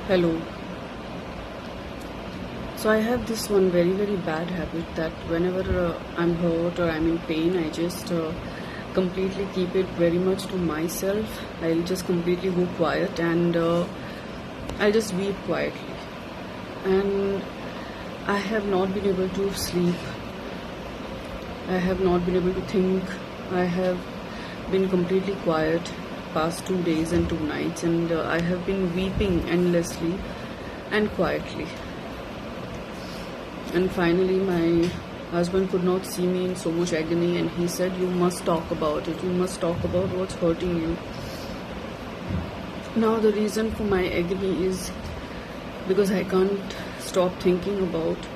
Hello. So I have this one very bad habit that whenever I'm hurt or I'm in pain, I just completely keep it very much to myself. I'll just completely go quiet and I'll just weep quietly. And I have not been able to sleep. I have not been able to think. I have been completely quiet past 2 days and 2 nights, and I have been weeping endlessly and quietly. And finally, my husband could not see me in so much agony, and he said, "You must talk about it. You must talk about what's hurting you." Now, the reason for my agony is because I can't stop thinking about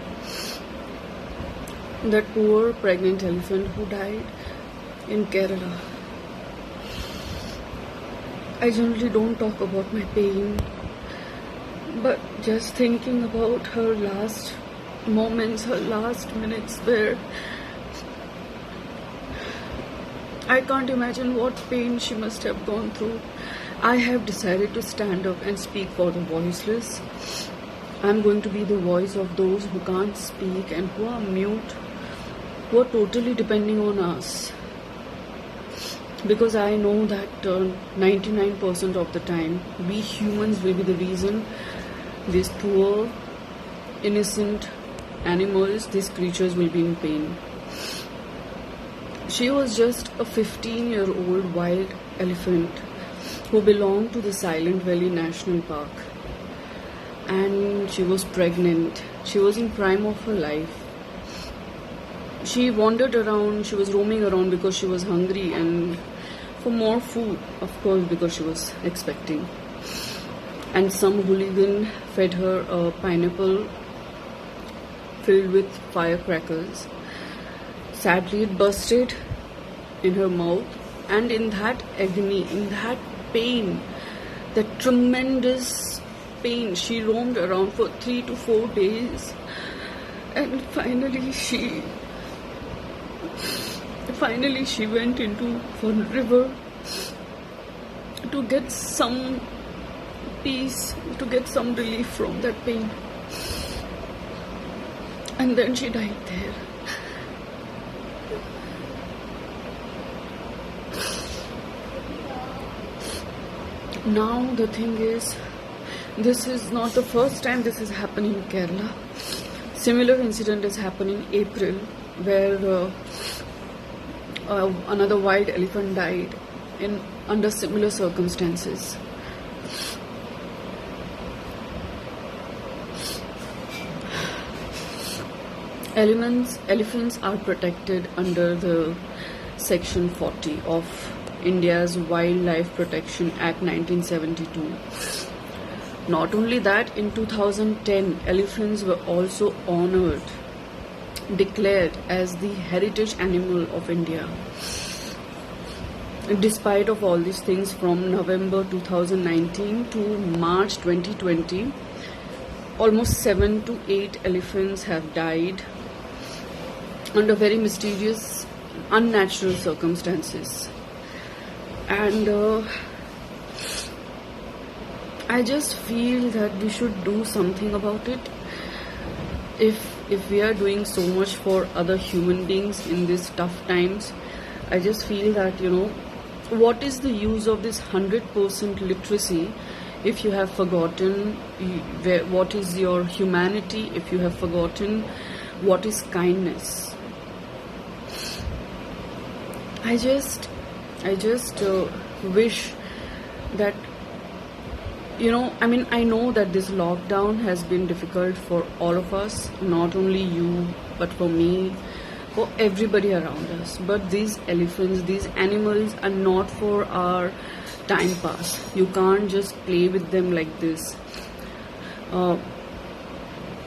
that poor pregnant elephant who died in Kerala. I generally don't talk about my pain, but just thinking about her last moments, her last minutes, where I can't imagine what pain she must have gone through. I have decided to stand up and speak for the voiceless. I'm going to be the voice of those who can't speak and who are mute, who are totally depending on us. Because I know that 99% of the time, we humans will be the reason these poor, innocent animals, these creatures will be in pain. She was just a 15-year-old wild elephant who belonged to the Silent Valley National Park. And she was pregnant. She was in prime of her life. She wandered around, she was roaming around because she was hungry and for more food, of course, because she was expecting. And some hooligan fed her a pineapple filled with firecrackers. Sadly, it bursted in her mouth, and in that agony, in that pain, that tremendous pain, she roamed around for 3 to 4 days, and finally she went into one river to get some peace, to get some relief from that pain. And then she died there. Now the thing is, this is not the first time this has happened in Kerala. Similar incident has happened in April, where another wild elephant died under similar circumstances. Elephants are protected under the Section 40 of India's Wildlife Protection Act 1972. Not only that, in 2010, elephants were also honored, declared as the heritage animal of India. Despite of all these things, from November 2019 to March 2020, almost 7 to 8 elephants have died under very mysterious, unnatural circumstances. And I just feel that we should do something about it. If we are doing so much for other human beings in these tough times, I just feel that, what is the use of this 100% literacy if you have forgotten what is your humanity, if you have forgotten what is kindness. I just wish that, I know that this lockdown has been difficult for all of us, not only you, but for me, for everybody around us. But these elephants, these animals are not for our time pass. You can't just play with them like this.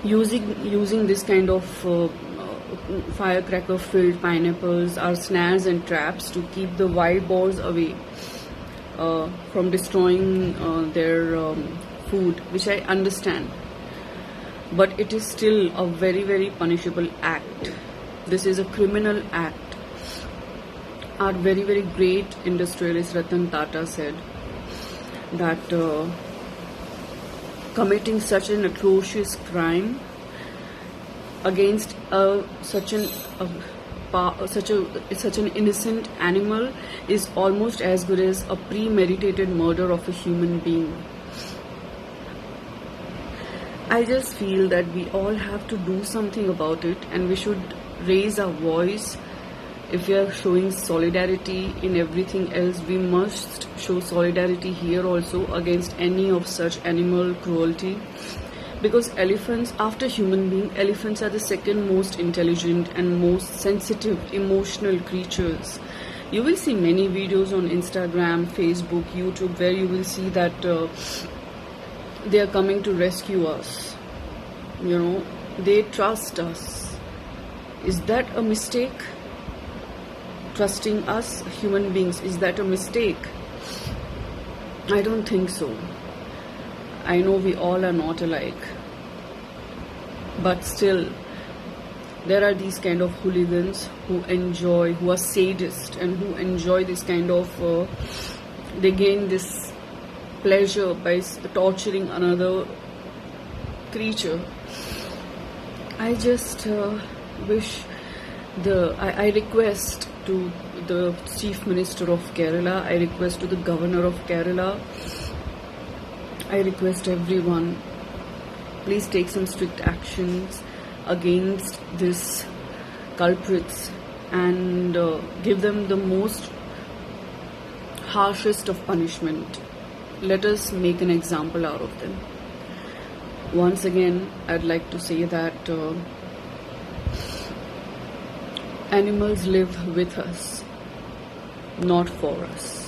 Using this kind of firecracker filled pineapples are snares and traps to keep the wild boars away from destroying their food, which I understand, but it is still a very punishable act. This is a criminal act. Our very great industrialist Ratan Tata said that committing such an atrocious crime against such an innocent animal is almost as good as a premeditated murder of a human being. I just feel that we all have to do something about it, and we should raise our voice. If we are showing solidarity in everything else, we must show solidarity here also against any of such animal cruelty. Because elephants, after human being, elephants are the second most intelligent and most sensitive, emotional creatures. You will see many videos on Instagram, Facebook, YouTube, where you will see that they are coming to rescue us. You know, they trust us. Is that a mistake? Trusting us, human beings, is that a mistake? I don't think so. I know we all are not alike, but still there are these kind of hooligans who are sadists, and who enjoy this kind of they gain this pleasure by torturing another creature. I just wish I request to the Chief Minister of Kerala, I request to the Governor of Kerala, I request everyone, please take some strict actions against these culprits and give them the most harshest of punishment. Let us make an example out of them. Once again, I'd like to say that animals live with us, not for us.